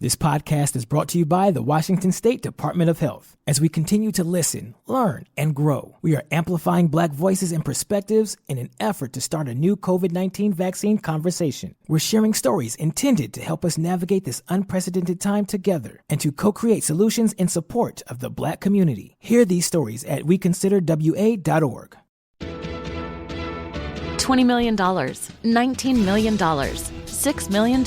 This podcast is brought to you by the Washington State Department of Health. As we continue to listen, learn, and grow, we are amplifying Black voices and perspectives in an effort to start a new COVID-19 vaccine conversation. We're sharing stories intended to help us navigate this unprecedented time together and to co-create solutions in support of the Black community. Hear these stories at weconsiderwa.org. $20 million, $19 million, $6 million.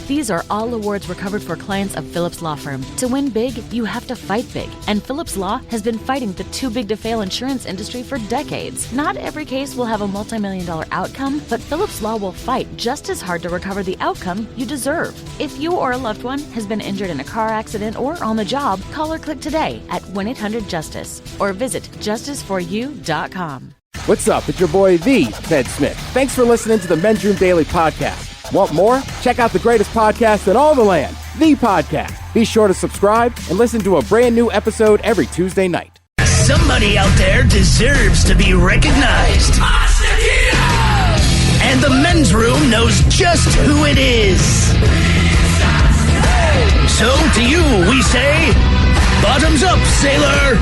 These are all awards recovered for clients of Phillips Law Firm. To win big, you have to fight big. And Phillips Law has been fighting the too-big-to-fail insurance industry for decades. Not every case will have a multi-million-dollar outcome, but Phillips Law will fight just as hard to recover the outcome you deserve. If you or a loved one has been injured in a car accident or on the job, call or click today at 1-800-JUSTICE or visit justiceforyou.com. What's up? It's your boy, The Ted Smith. Thanks for listening to the Men's Room Daily Podcast. Want more? Check out the greatest podcast in all the land, The Podcast. Be sure to subscribe and listen to a brand new episode every Tuesday night. Somebody out there deserves to be recognized. And the Men's Room knows just who it is. So to you, we say, bottoms up, sailor.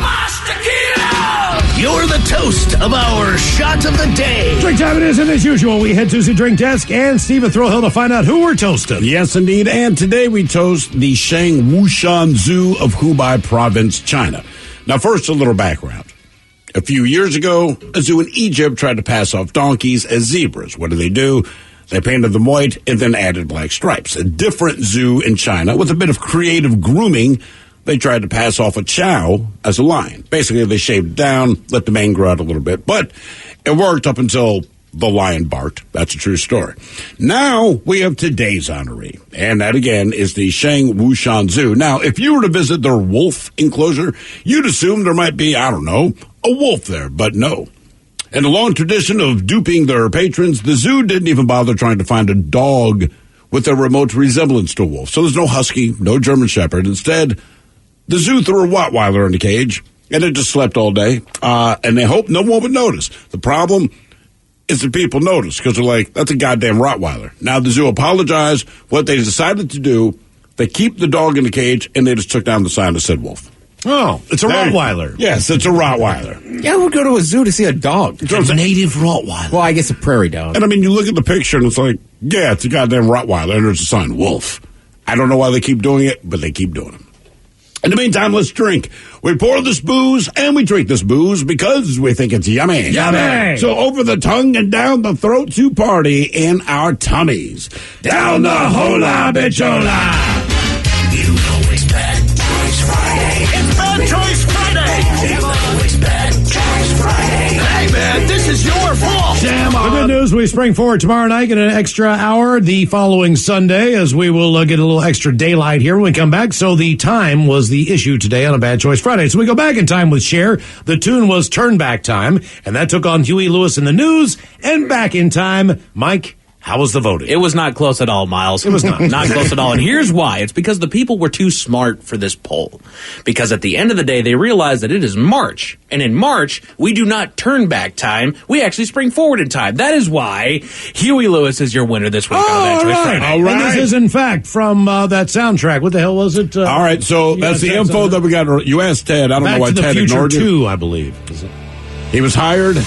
You're the toast of our shot of the day. Drink time it is, and as usual, we head to the drink desk and Stephen Throwhill to find out who we're toasting. Yes, indeed. And today we toast the Shang Wushan Zoo of Hubei Province, China. Now, first, a little background. A few years ago, a zoo in Egypt tried to pass off donkeys as zebras. What do? They painted them white and then added black stripes. A different zoo in China with a bit of creative grooming. They tried to pass off a chow as a lion. Basically, they shaved it down, let the mane grow out a little bit. But it worked up until the lion barked. That's a true story. Now we have today's honoree. And that, again, is the Shang Wushan Zoo. Now, if you were to visit their wolf enclosure, you'd assume there might be, a wolf there. But no. In a long tradition of duping their patrons, the zoo didn't even bother trying to find a dog with a remote resemblance to a wolf. So there's no husky, no German shepherd. Instead, the zoo threw a Rottweiler in the cage, and it just slept all day, and they hoped no one would notice. The problem is that people notice, because they're like, that's a goddamn Rottweiler. Now, the zoo apologized. What they decided to do, they keep the dog in the cage, and they just took down the sign that said wolf. Oh, it's a Rottweiler. Yes, it's a Rottweiler. Yeah, we'll go to a zoo to see a dog. It's a native Rottweiler. Well, I guess a prairie dog. And, you look at the picture, and it's like, yeah, it's a goddamn Rottweiler, and there's a sign, wolf. I don't know why they keep doing it, but they keep doing it. In the meantime, let's drink. We pour this booze and we drink this booze because we think it's yummy. Yummy! So over the tongue and down the throat to party in our tummies. Down the hola bichola. You know it's Bad Choice Friday. It's Bad Choice Friday. You know it's Bad Choice Friday. Hey, man, this is your fault. Jam on. The good news, we spring forward tomorrow night, get an extra hour the following Sunday, as we will get a little extra daylight here when we come back. So the time was the issue today on a Bad Choice Friday. So we go back in time with Cher. The tune was Turn Back Time, and that took on Huey Lewis in the news. And back in time, Mike, how was the voting? It was not close at all, Miles. It was not. Not close at all. And here's why. It's because the people were too smart for this poll. Because at the end of the day, they realized that it is March. And in March, we do not turn back time. We actually spring forward in time. That is why Huey Lewis is your winner this week on Bad Choice Friday. All right. And this is, in fact, from that soundtrack. What the hell was it? All right, so that's the info that we got. You asked Ted. I don't know why Ted ignored you. Back to the Future 2, I believe. Is it? He was hired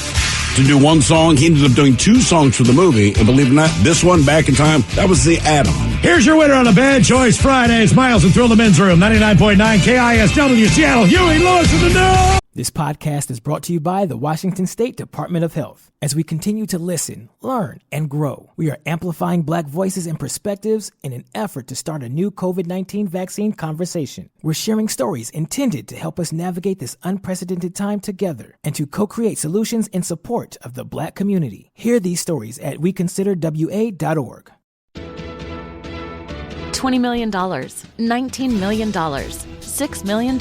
to do one song. He ended up doing two songs for the movie. And believe it or not, this one, Back in Time, that was the add-on. Here's your winner on a Bad Choice Friday. It's Miles and Thrill the Men's Room, 99.9 KISW, Seattle. Huey Lewis in the news. This podcast is brought to you by the Washington State Department of Health. As we continue to listen, learn, and grow, we are amplifying Black voices and perspectives in an effort to start a new COVID-19 vaccine conversation. We're sharing stories intended to help us navigate this unprecedented time together and to co-create solutions in support of the Black community. Hear these stories at weconsiderwa.org. $20 million, $19 million, $6 million.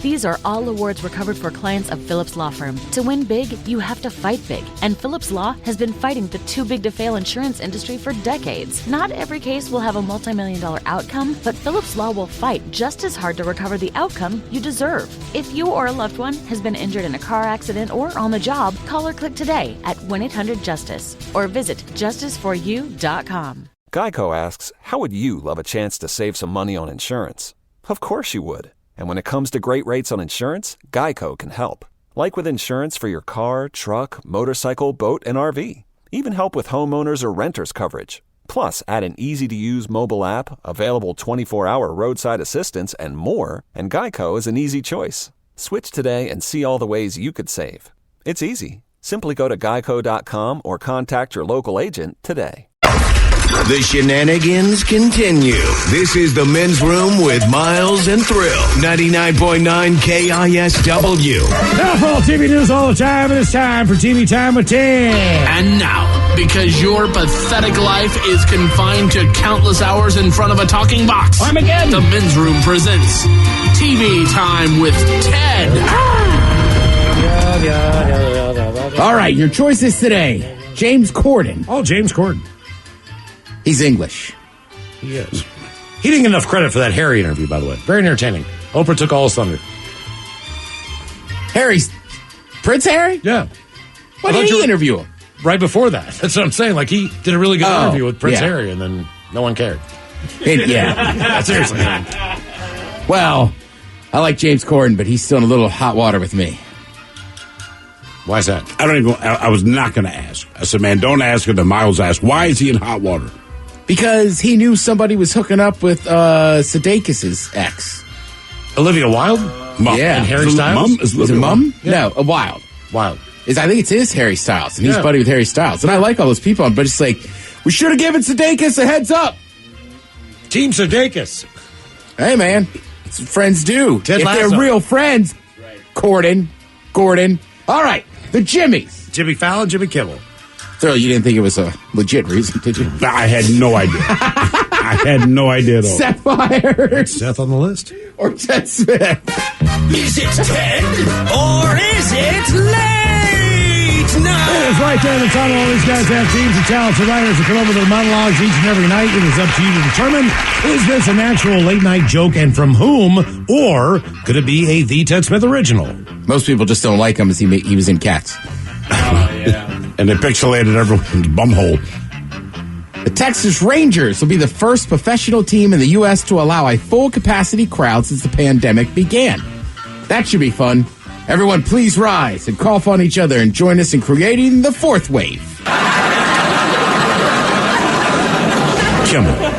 These are all awards recovered for clients of Phillips Law Firm. To win big, you have to fight big. And Phillips Law has been fighting the too-big-to-fail insurance industry for decades. Not every case will have a multi-million-dollar outcome, but Phillips Law will fight just as hard to recover the outcome you deserve. If you or a loved one has been injured in a car accident or on the job, call or click today at 1-800-JUSTICE or visit justiceforyou.com. Geico asks, how would you love a chance to save some money on insurance? Of course you would. And when it comes to great rates on insurance, Geico can help. Like with insurance for your car, truck, motorcycle, boat, and RV. Even help with homeowners or renters coverage. Plus, add an easy-to-use mobile app, available 24-hour roadside assistance, and more, and Geico is an easy choice. Switch today and see all the ways you could save. It's easy. Simply go to geico.com or contact your local agent today. The shenanigans continue. This is the Men's Room with Miles and Thrill. 99.9 KISW. Now for all TV news all the time, and it's time for TV Time with Tim. And now, because your pathetic life is confined to countless hours in front of a talking box, Armageddon. The Men's Room presents TV Time with Ted. All right, your choices today. James Corden. Oh, James Corden. He's English. He is. He didn't get enough credit for that Harry interview, by the way. Very entertaining. Oprah took all his thunder. Prince Harry? Yeah. Why did he interview him? Right before that. That's what I'm saying. Like, he did a really good interview with Prince Harry, and then no one cared. Seriously. Well, I like James Corden, but he's still in a little hot water with me. Why is that? I was not going to ask. I said, man, don't ask her. Then Miles asked, why is he in hot water? Because he knew somebody was hooking up with Sudeikis' ex. Olivia Wilde? Mom. Yeah. And Harry Styles? Is it Mum? Yeah. No, a Wilde. Wilde. I think it's his Harry Styles, and he's buddy with Harry Styles. And I like all those people, but it's like, we should have given Sudeikis a heads up. Team Sudeikis. Hey, man. It's what friends do. Ted if Lasso. they're real friends. Right. Gordon. All right. The Jimmys. Jimmy Fallon, Jimmy Kimmel. Thrill, you didn't think it was a legit reason, did you? I had no idea. I had no idea at all. Seth Meyers. Seth on the list. Or Ted Smith. Is it Ted or is it late night? It's right there in the tunnel. All these guys have teams of talented writers that come up with their monologues each and every night. It is up to you to determine, is this an actual late-night joke and from whom, or could it be a The Ted Smith original? Most people just don't like him as he was in Cats. Oh, yeah. And they pixelated everyone's bumhole. The Texas Rangers will be the first professional team in the U.S. to allow a full-capacity crowd since the pandemic began. That should be fun. Everyone, please rise and cough on each other and join us in creating the fourth wave. Kimmel.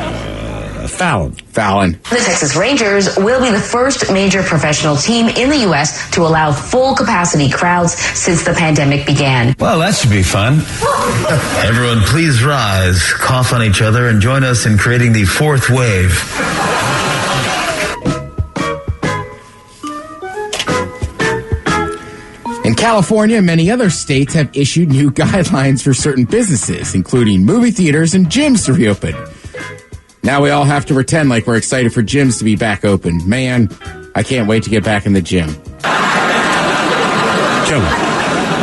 Fallon. The Texas Rangers will be the first major professional team in the U.S. to allow full-capacity crowds since the pandemic began. Well, that should be fun. Everyone, please rise, cough on each other, and join us in creating the fourth wave. In California and many other states have issued new guidelines for certain businesses, including movie theaters and gyms to reopen. Now we all have to pretend like we're excited for gyms to be back open. Man, I can't wait to get back in the gym. Kimmel.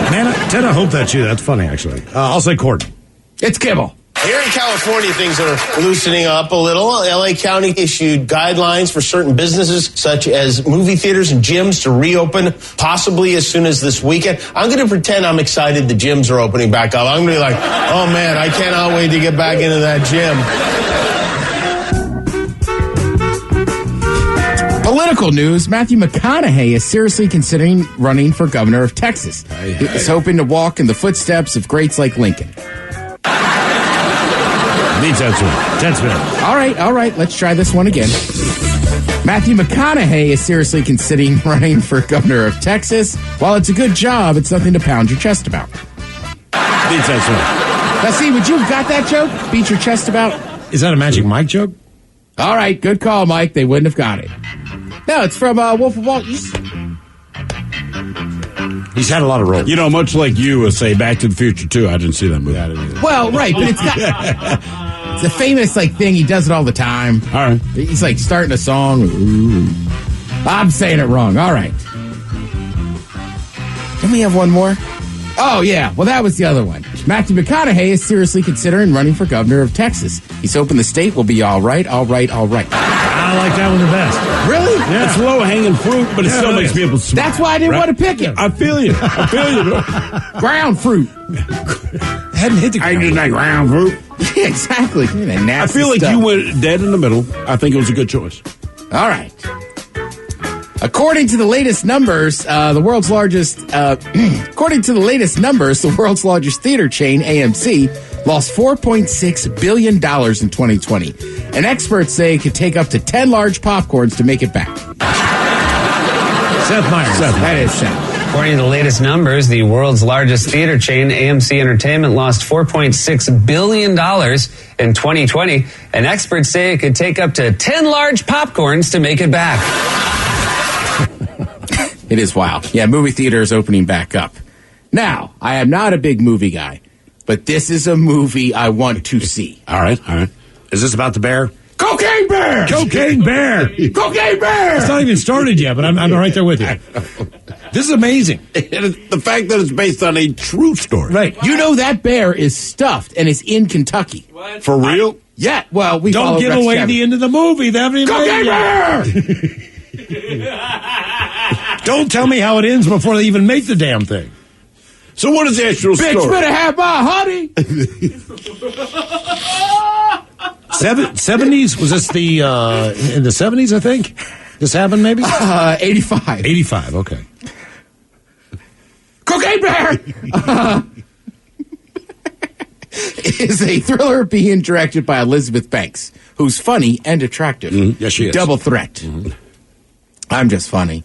Man, Ted, I hope that's you. That's funny, actually. I'll say Corden. It's Kimmel. Here in California, things are loosening up a little. LA County issued guidelines for certain businesses, such as movie theaters and gyms, to reopen possibly as soon as this weekend. I'm going to pretend I'm excited the gyms are opening back up. I'm going to be like, oh, man, I cannot wait to get back into that gym. Political news, Matthew McConaughey is seriously considering running for governor of Texas. He's hoping to walk in the footsteps of greats like Lincoln. Ted Smith. All right. Let's try this one again. Matthew McConaughey is seriously considering running for governor of Texas. While it's a good job, it's nothing to pound your chest about. Ted Smith. Now, see, would you have got that joke? Beat your chest about? Is that a Magic Mike joke? All right, good call, Mike. They wouldn't have got it. No, it's from Wolf of Wall Street. He's had a lot of roles. You know, much like you would say Back to the Future 2. I didn't see that movie. Well, right, but it's got... It's a famous thing. He does it all the time. All right. He's starting a song. Ooh. I'm saying it wrong. All right. Can we have one more? Oh, yeah. Well, that was the other one. Matthew McConaughey is seriously considering running for governor of Texas. He's hoping the state will be all right. I like that one the best. Really? Yeah. It's low-hanging fruit, but it still makes people smile. That's why I didn't want to pick it. I feel you. Bro. Ground fruit. Hadn't hit the ground. I just like ground fruit. Yeah, exactly. I feel like you went dead in the middle. I think it was a good choice. All right. According to the latest numbers, the world's largest theater chain, AMC, lost $4.6 billion in 2020. And experts say it could take up to 10 large popcorns to make it back. Seth Meyers. That is Seth. According to the latest numbers, the world's largest theater chain, AMC Entertainment, lost $4.6 billion in 2020. And experts say it could take up to 10 large popcorns to make it back. It is wild. Yeah, movie theater is opening back up. Now, I am not a big movie guy, but this is a movie I want to see. All right. Is this about the bear? Cocaine Bear! Cocaine Bear! Cocaine Bear! It's not even started yet, but I'm right there with you. This is amazing. The fact that it's based on a true story. Right. You know that bear is stuffed and is in Kentucky. What? For real? Yeah. Well, we don't give away the end of the movie. They haven't even Cocaine Bear! Don't tell me how it ends before they even make the damn thing. So what is the actual story? Bitch better have my honey. 70s? Was this the in the 70s, I think? This happened maybe? 85. 85, okay. Cocaine Bear! Is a thriller being directed by Elizabeth Banks, who's funny and attractive. Mm-hmm. Yes, she is. Double threat. Mm-hmm. I'm just funny.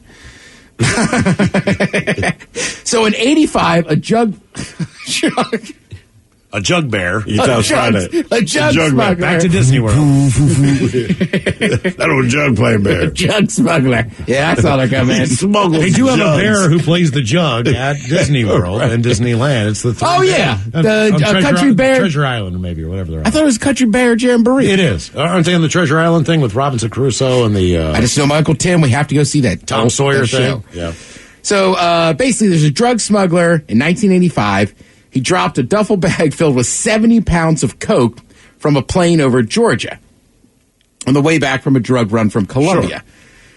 So in 85, a jug bear. You tell us Friday. A jug smuggler. Back to Disney World. That old jug playing bear. A jug smuggler. Yeah, that's all they're coming in. They do have a bear who plays the jug at Disney World and Disneyland. It's the Country Bear. Treasure Island, maybe, or whatever they're on. I thought it was Country Bear Jamboree. It is. Aren't they on the Treasure Island thing with Robinson Crusoe and the... I just know my Uncle Tim. We have to go see that Tom Sawyer thing. Show. Yeah. So basically, there's a drug smuggler in 1985. He dropped a duffel bag filled with 70 pounds of coke from a plane over Georgia on the way back from a drug run from Colombia.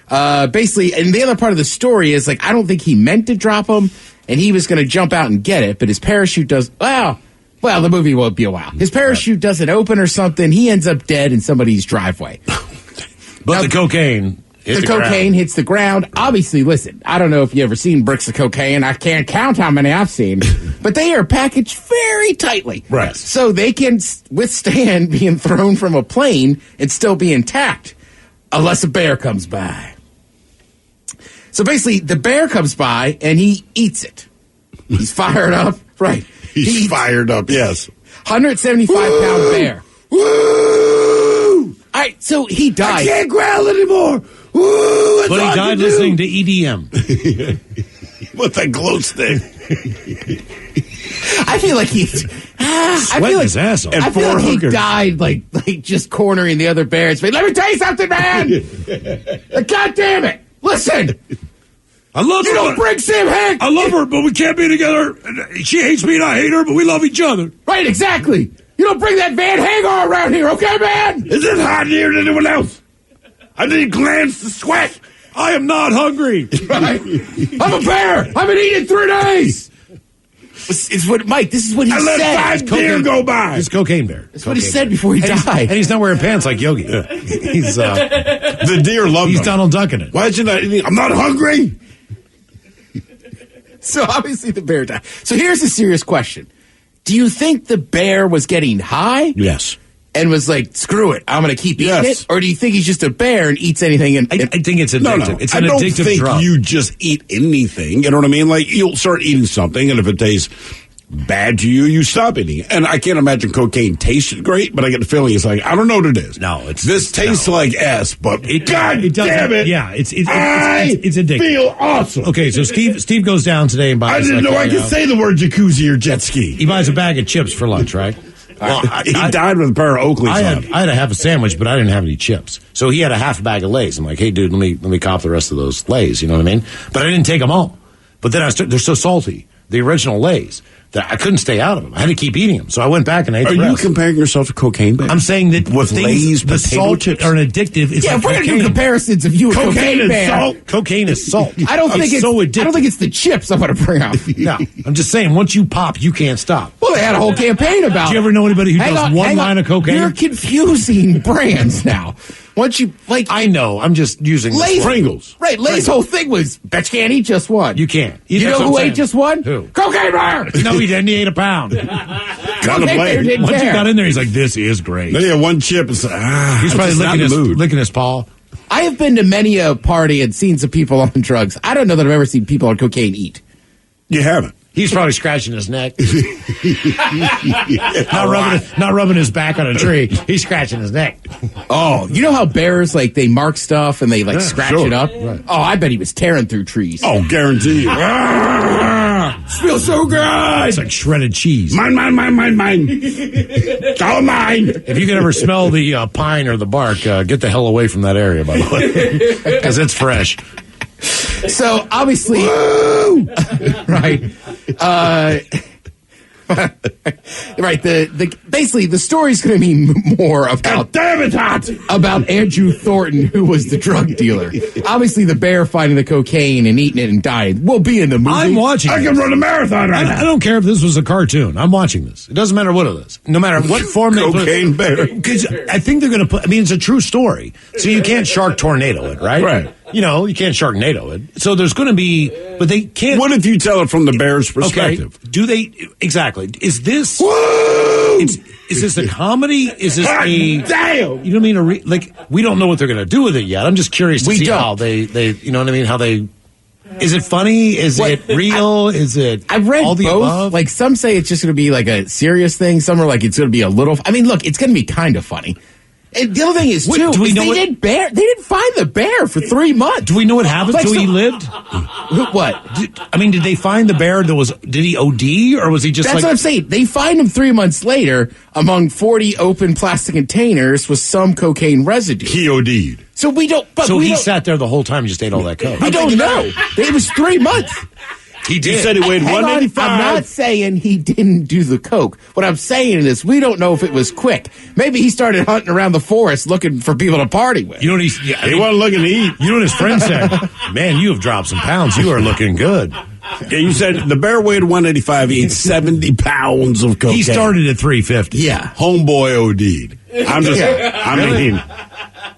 Sure. Basically, and the other part of the story is, like, I don't think he meant to drop them, and he was going to jump out and get it, but his parachute does... Well, the movie won't be a while. His parachute doesn't open or something. He ends up dead in somebody's driveway. But now, the cocaine... hits the ground. Obviously, listen, I don't know if you ever seen bricks of cocaine. I can't count how many I've seen. But they are packaged very tightly. Right. So they can withstand being thrown from a plane and still be intact. Unless a bear comes by. So basically, the bear comes by and he eats it. He's fired up. Right. He's fired up, yes. 175-pound bear. Woo! All right, so he died. I can't growl anymore. But he died listening to EDM. With that glow stick. I feel like he's... I feel like his ass off. I feel like he died like just cornering the other bears. Let me tell you something, man. God damn it. Listen. I love her. You don't bring Sam Hank. I love her, but we can't be together. She hates me and I hate her, but we love each other. Right, exactly. You don't bring that Van Hagar around here, okay, man? Is it hot here to anyone else? I need glands to sweat. I am not hungry. Right? I'm a bear. I've been eating 3 days. It's what, Mike, this is what he said. I let 5 deer go by. It's Cocaine Bear. That's what he said before he died. And he's not wearing pants like Yogi. He's the deer love him. He's Donald Ducking it. Why should I'm not hungry. So obviously the bear died. So here's a serious question. Do you think the bear was getting high? Yes. And was like, screw it, I'm going to keep eating it? Or do you think he's just a bear and eats anything? I think it's addictive. No. It's an addictive addictive think drug. You just eat anything. You know what I mean? Like, you'll start eating something, and if it tastes bad to you, you stop eating it. And I can't imagine cocaine tasted great, but I get the feeling it's like, I don't know what it is. No, this tastes like S, but God it damn it. Yeah, it's addictive. I feel awesome. Okay, so Steve goes down today and buys... I didn't know I could say the word jacuzzi or jet ski. He buys a bag of chips for lunch, right? Well, he died with a pair of Oakleys on. I had a half a sandwich, but I didn't have any chips. So he had a half bag of Lay's. I'm like, hey, dude, let me cop the rest of those Lay's. You know what I mean? But I didn't take them all. But then they're so salty. the original Lay's. That I couldn't stay out of them. I had to keep eating them. So I went back and ate the rest. Are you comparing yourself to Cocaine Bear? I'm saying that with Lay's the potato salt chips are an addictive. It's if we're going to do comparisons of you and Cocaine Bear. Salt. Cocaine is salt. I don't think it's so addictive. I don't think it's the chips I'm going to bring up. No, I'm just saying, once you pop, you can't stop. Well, they had a whole campaign about it. Do you ever know anybody who does one line of cocaine? You're confusing brands now. Once you, I know. I'm just using Lay's, Pringles. Right, Lay's whole thing was, bet you can't eat just one. You can't. You know who ate just one? Who? Cocaine Bear! No, he didn't. He ate a pound. Cocaine Bear didn't Once care. he got in there, he's like, this is great. Then he had one chip and said, he's probably licking his paw. I have been to many a party and seen some people on drugs. I don't know that I've ever seen people on cocaine eat. You haven't. He's probably scratching his neck. not rubbing his back on a tree. He's scratching his neck. Oh, you know how bears, they mark stuff and they, scratch it up? Right. Oh, I bet he was tearing through trees. Oh, guaranteed. Feels so good! It's like shredded cheese. Mine. It's all mine. If you can ever smell the pine or the bark, get the hell away from that area, by the way. Because it's fresh. So, obviously... right. Right. Basically the story's going to be more about about Andrew Thornton, who was the drug dealer. Obviously, the bear finding the cocaine and eating it and dying will be in the movie. I'm watching. I can run a marathon right now. I don't care if this was a cartoon. I'm watching this. It doesn't matter what it is. No matter what form they put. Cocaine Bear. Because I think they're going to put. I mean, it's a true story, so you can't Shark Tornado it, right? Right. You know, you can't Sharknado it. So there's going to be, but they can't. What if you tell it from the bear's perspective? Okay. Do they exactly? Is this? Is this a comedy? Is this a? Damn. You know what I mean? We don't know what they're going to do with it yet. I'm just curious to see how they. You know what I mean? How they. Is it funny? Is it real? Is it? I've read all the both. above? Some say it's just going to be a serious thing. Some are it's going to be a little. I mean, look, it's going to be kind of funny. And the other thing is, too, do we know they didn't find the bear for 3 months. Do we know what happened to he lived? What? Did they find the bear did he OD or was he just That's what I'm saying. They find him 3 months later among 40 open plastic containers with some cocaine residue. He OD'd. So we don't. But so he sat there the whole time and just ate all that coke. We don't know. It was 3 months. He did. He said he weighed 185. I'm not saying he didn't do the coke. What I'm saying is we don't know if it was quick. Maybe he started hunting around the forest looking for people to party with. You know what he wasn't looking to eat. You know what his friend said? Man, you have dropped some pounds. You are looking good. Yeah, you said the bear weighed 185. He ate 70 pounds of cocaine. He started at 350. Yeah. Homeboy OD'd. I mean,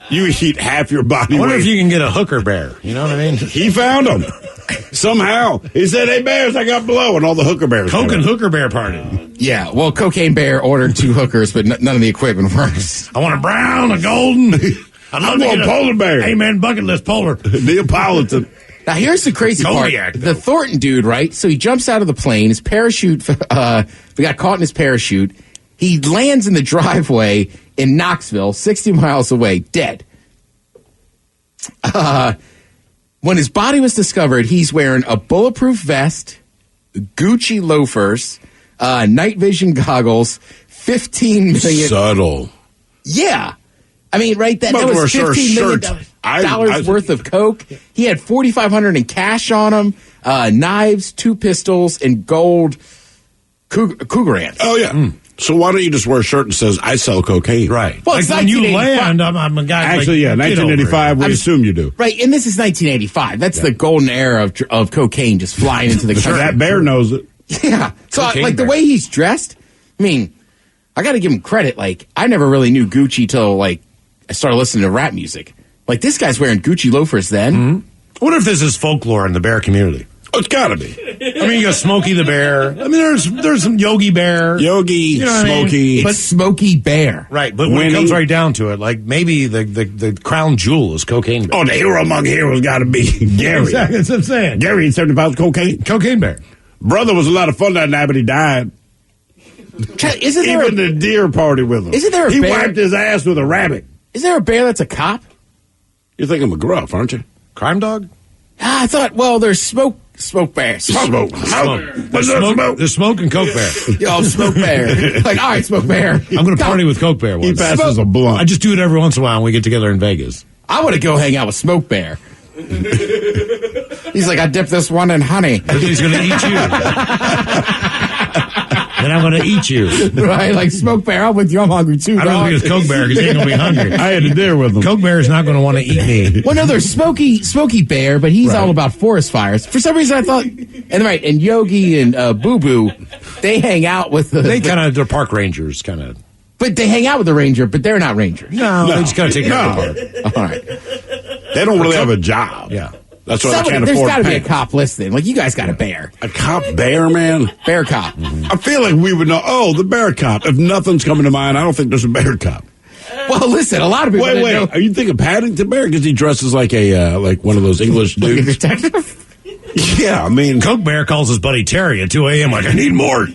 you eat half your body I wonder weight. if you can get a hooker bear. You know what I mean? He found him. Somehow. He said, hey, bears, I got below. And all the hooker bears. Coke and hooker bear party. Yeah, well, Cocaine Bear ordered 2 hookers, but none of the equipment works. I want a brown, a golden. I'm going polar bear. Hey, man, bucket list polar. Neapolitan. Now, here's the crazy Kodiak, part. The Thornton dude, right? So he jumps out of the plane. His parachute, we got caught in his parachute. He lands in the driveway in Knoxville, 60 miles away, dead. When his body was discovered, he's wearing a bulletproof vest, Gucci loafers, night vision goggles, 15 million. Subtle. Yeah. I mean, right, that was $15 million worth of coke. He had $4,500 in cash on him, knives, 2 pistols, and gold cougar ants. Oh, yeah. So why don't you just wear a shirt that says, I sell cocaine? Right. Well, like it's when you 1985. land, I'm a guy. Actually, yeah, 1985, we assume you do. Right, and this is 1985. That's the golden era of cocaine just flying into the country. That bear knows it. Yeah. So, the way he's dressed, I mean, I got to give him credit. I never really knew Gucci till, I started listening to rap music. This guy's wearing Gucci loafers then. Mm-hmm. I wonder if this is folklore in the bear community. Oh, it's got to be. I mean, you got Smokey the Bear. I mean, there's some Yogi Bear. Yogi, Smokey. But Smokey Bear. Right, but when it comes right down to it, maybe the crown jewel is Cocaine Bear. Oh, the hero among heroes got to be Gary. Exactly, that's what I'm saying. Gary ate 70 pounds of cocaine. Cocaine Bear. Brother was a lot of fun that night, but he died. Isn't there Even the deer party with him. Isn't there a He bear? wiped his ass with a rabbit. Is there a bear that's a cop? You think I'm a gruff, aren't you? Crime dog? I thought, there's smoke bear. Smoke. There's smoke and Coke Bear. Yo, Smoke Bear. All right, Smoke Bear. I'm going to party with Coke Bear once. He passes a blunt. I just do it every once in a while when we get together in Vegas. I want to go hang out with Smoke Bear. He's like, I dipped this one in honey. He's going to eat you. Then I'm going to eat you. Right, like Smoke Bear, I'm with you. I'm hungry too. I don't think it's Coke Bear because he ain't going to be hungry. I had to dinner with him. Coke Bear is not going to want to eat me. Well, no, there's Smokey Bear, but he's all about forest fires. For some reason, I thought, and Yogi and Boo Boo, they hang out with the. They're park rangers, kind of. But they hang out with the ranger, but they're not rangers. No, they just kind of take care of the park. All right. They don't really have a job. Yeah. That's why they can't There's afford got to be a paying. cop listening. Like, you guys got a bear. A cop bear, man? Bear cop. I feel like we would know, the bear cop. If nothing's coming to mind, I don't think there's a bear cop. Well, listen, a lot of people Wait, know. are you thinking Paddington Bear? Because he dresses like like one of those English dudes. Detective? Yeah, I mean. Coke Bear calls his buddy Terry at 2 a.m. like, I need more.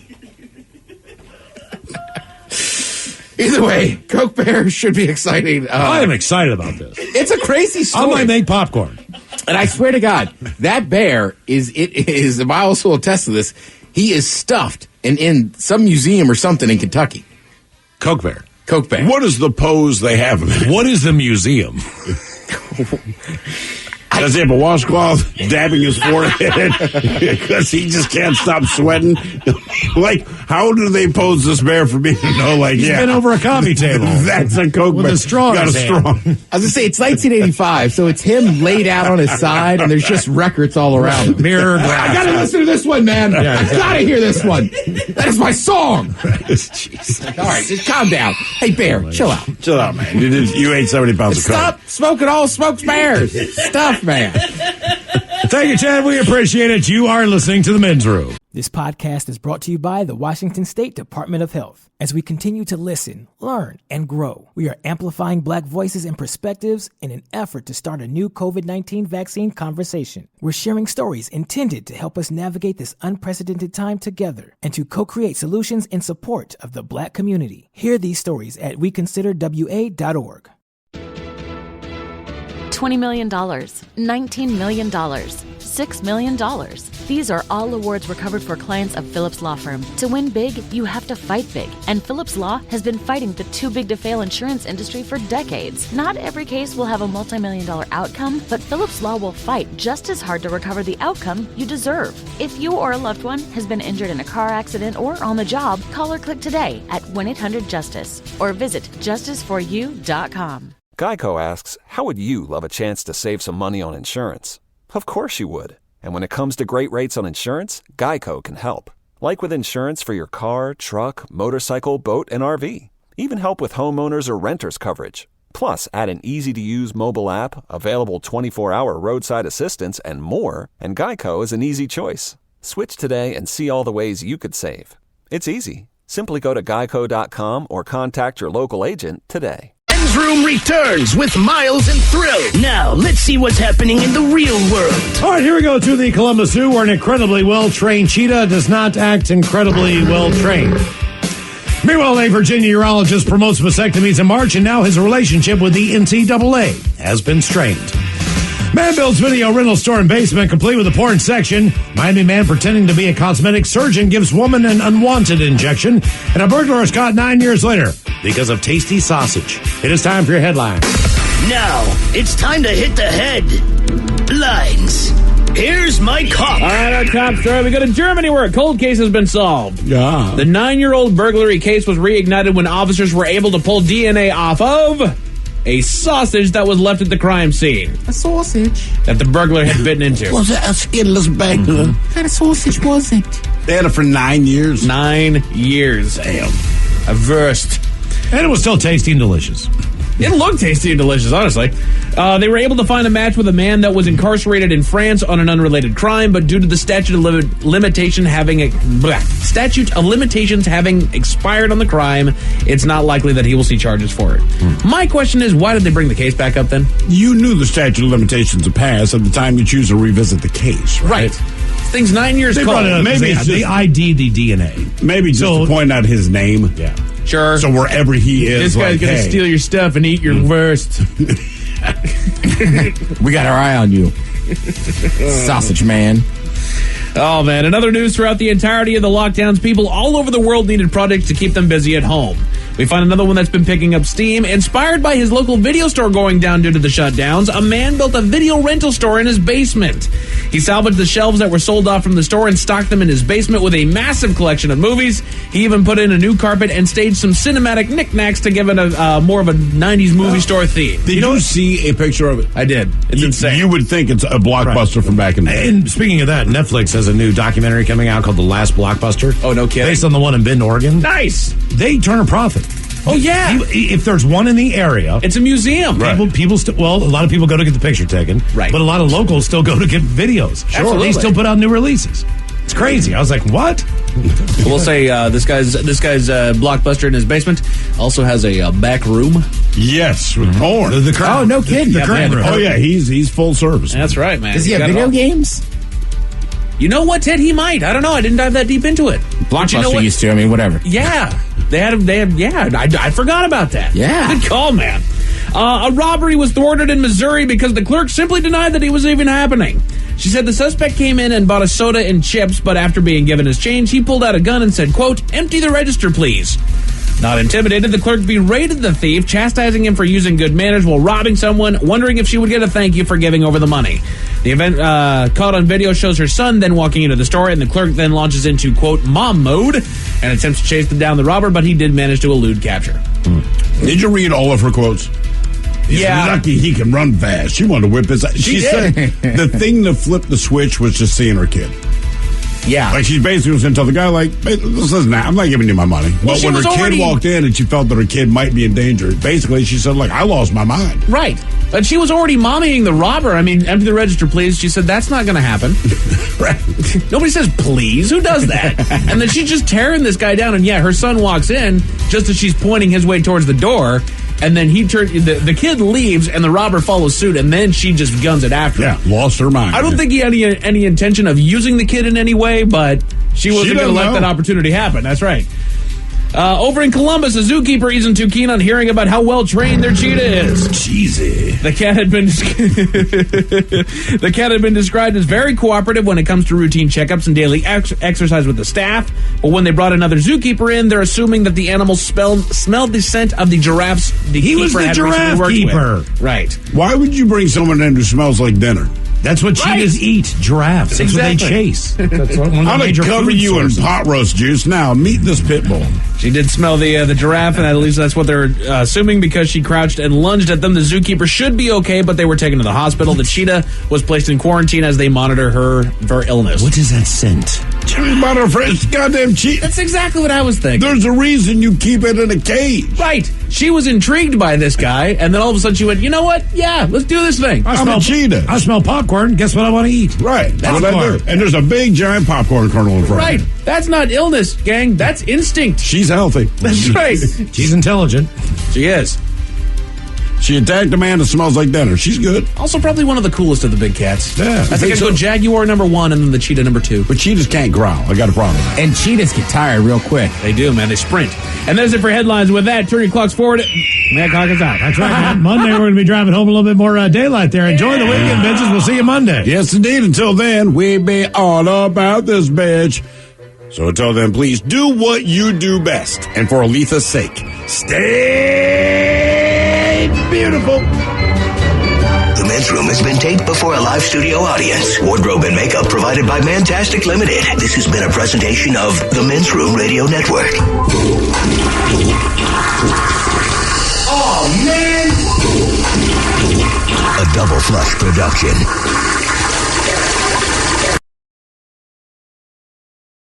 Either way, Coke Bear should be exciting. I am excited about this. It's a crazy story. I might make popcorn. And I swear to God, that bear is Miles will attest to this. He is stuffed in some museum or something in Kentucky. Coke Bear. Coke Bear. What is the pose they have him in? What is the museum? Does he have a washcloth dabbing his forehead because he just can't stop sweating? Like, how do they pose this bear for me to know? Like, He's been over a coffee table. That's a Coke with bear. a straw. Got a straw. I was going to say, it's 1985, so it's him laid out on his side, and there's just records all around him. Mirror glass. I got to listen to this one, man. Yeah, I got to hear this one. That is my song. Jeez. All right, just calm down. Hey, Bear, chill out. Chill out, man. You ate 70 pounds of Coke. Stop smoking all smoked bears. Stuff, man. Thank you, Chad. We appreciate it. You are listening to The Men's Room. This podcast is brought to you by the Washington State Department of Health. As we continue to listen, learn, and grow, we are amplifying Black voices and perspectives in an effort to start a new COVID-19 vaccine conversation. We're sharing stories intended to help us navigate this unprecedented time together and to co-create solutions in support of the Black community. Hear these stories at weconsiderwa.org. $20 million, $19 million, $6 million. These are all awards recovered for clients of Phillips Law Firm. To win big, you have to fight big. And Phillips Law has been fighting the too-big-to-fail insurance industry for decades. Not every case will have a multi-million-dollar outcome, but Phillips Law will fight just as hard to recover the outcome you deserve. If you or a loved one has been injured in a car accident or on the job, call or click today at 1-800-JUSTICE or visit justiceforyou.com. Geico asks, how would you love a chance to save some money on insurance? Of course you would. And when it comes to great rates on insurance, Geico can help. Like with insurance for your car, truck, motorcycle, boat, and RV. Even help with homeowners or renters coverage. Plus, add an easy-to-use mobile app, available 24-hour roadside assistance, and more, and Geico is an easy choice. Switch today and see all the ways you could save. It's easy. Simply go to geico.com or contact your local agent today. Men's Room returns with Miles and Thrill. Now, let's see what's happening in the real world. All right, here we go to the Columbus Zoo, where an incredibly well-trained cheetah does not act incredibly well-trained. Meanwhile, a Virginia urologist promotes vasectomies in March, and now his relationship with the NCAA has been strained. Man builds video rental store and basement complete with a porn section. Miami man pretending to be a cosmetic surgeon gives woman an unwanted injection. And a burglar is caught 9 years later because of tasty sausage. It is time for your headline. Now, it's time to hit the headlines. Here's my cop. All right, our top story. We go to Germany, where a cold case has been solved. Yeah. The 9-year-old burglary case was reignited when officers were able to pull DNA off of a sausage that was left at the crime scene. A sausage? That the burglar had bitten into. Was it a skinless bagel? What kind of sausage was it? They had it for 9 years. 9 years. Damn. A Wurst. And it was still tasty and delicious. It looked tasty and delicious, honestly. They were able to find a match with a man that was incarcerated in France on an unrelated crime, but due to the statute of limitations having expired on the crime, it's not likely that he will see charges for it. My question is, why did they bring the case back up then? You knew the statute of limitations had passed at the time you choose to revisit the case, right? Thing's 9 years They cold. brought it up. Maybe it's they just- ID'd the DNA. Maybe just to point out his name. Yeah. Sure. So wherever he is, This guy's like, going to hey. steal your stuff and eat your Wurst. We got our eye on you. Sausage man. Oh, man. In other news, throughout the entirety of the lockdowns, people all over the world needed products to keep them busy at home. We find another one that's been picking up steam. Inspired by his local video store going down due to the shutdowns, a man built a video rental store in his basement. He salvaged the shelves that were sold off from the store and stocked them in his basement with a massive collection of movies. He even put in a new carpet and staged some cinematic knickknacks to give it a more of a 90s movie store theme. Did you see a picture of it? I did. It's insane. You would think it's a blockbuster from back in the day. And speaking of that, Netflix has a new documentary coming out called The Last Blockbuster. Oh, no kidding. Based on the one in Bend, Oregon. Nice. They turn a profit. Oh, yeah. If there's one in the area. It's a museum. People a lot of people go to get the picture taken. Right. But a lot of locals still go to get videos. Sure. They still put out new releases. It's crazy. I was like, what? We'll say this guy's Blockbuster in his basement also has a back room. Yes, with porn. The current, oh, no kidding. The current room. Oh, yeah, he's full service. That's right, man. Does he have video games? You know what, Ted? He might. I don't know. I didn't dive that deep into it. Blockbuster used to. I mean, whatever. Yeah. They had. Yeah, I forgot about that. Yeah. Good call, man. A robbery was thwarted in Missouri because the clerk simply denied that it was even happening. She said the suspect came in and bought a soda and chips, but after being given his change, he pulled out a gun and said, quote, "Empty the register, please." Not intimidated, the clerk berated the thief, chastising him for using good manners while robbing someone, wondering if she would get a thank you for giving over the money. The event caught on video shows her son then walking into the store, and the clerk then launches into, quote, "mom mode," and attempts to chase down the robber, but he did manage to elude capture. Did you read all of her quotes? He's lucky he can run fast. She wanted to whip his ass. She said the thing to flip the switch was just seeing her kid. Yeah. Like, she basically was going to tell the guy, like, hey, listen, I'm not giving you my money. Well, but when her kid walked in and she felt that her kid might be in danger, basically she said, like, I lost my mind. Right. But she was already mommying the robber. I mean, empty the register, please. She said, that's not going to happen. Right. Nobody says, please. Who does that? And then she's just tearing this guy down. And, yeah, her son walks in just as she's pointing his way towards the door. And then the kid leaves, and the robber follows suit, and then she just guns it after him. Yeah, lost her mind. I don't think he had any intention of using the kid in any way, but she wasn't going to let that opportunity happen. That's right. Over in Columbus, a zookeeper isn't too keen on hearing about how well trained their cheetah is. Cheesy. The cat had been described as very cooperative when it comes to routine checkups and daily exercise with the staff. But when they brought another zookeeper in, they're assuming that the animal smelled the scent of the giraffes. He was the giraffe keeper. Right. Why would you bring someone in who smells like dinner? That's what cheetahs eat, giraffes. That's what they chase. That's one of the I'm going to cover you in pot roast juice. Now, meet this pit bull. She did smell the giraffe, and at least that's what they're assuming because she crouched and lunged at them. The zookeeper should be okay, but they were taken to the hospital. The cheetah was placed in quarantine as they monitor her for illness. What is that scent? Tell me about her friend's goddamn cheetah. That's exactly what I was thinking. There's a reason you keep it in a cage. Right. She was intrigued by this guy, and then all of a sudden she went, you know what? Yeah, let's do this thing. I'm a cheetah. I smell popcorn. Guess what I want to eat? Right. That's what I do. And there's a big, giant popcorn kernel in front of me. That's not illness, gang. That's instinct. She's healthy. That's right. She's intelligent. She is. She attacked a man that smells like dinner. She's good. Also probably one of the coolest of the big cats. Yeah. I think I'd go Jaguar number 1 and then the cheetah number 2. But cheetahs can't growl. I got a problem. And cheetahs get tired real quick. They do, man. They sprint. And that's it for headlines. With that, turn your clocks forward. Mad Clock is out. That's right, man. Monday, we're going to be driving home a little bit more daylight there. Enjoy the weekend, bitches. We'll see you Monday. Yes, indeed. Until then, we be all about this bitch. So until then, please do what you do best. And for Aletha's sake, stay beautiful. The Men's Room has been taped before a live studio audience. Wardrobe and makeup provided by Mantastic Limited. This has been a presentation of the Men's Room Radio Network. Oh, man! A Double Flush production.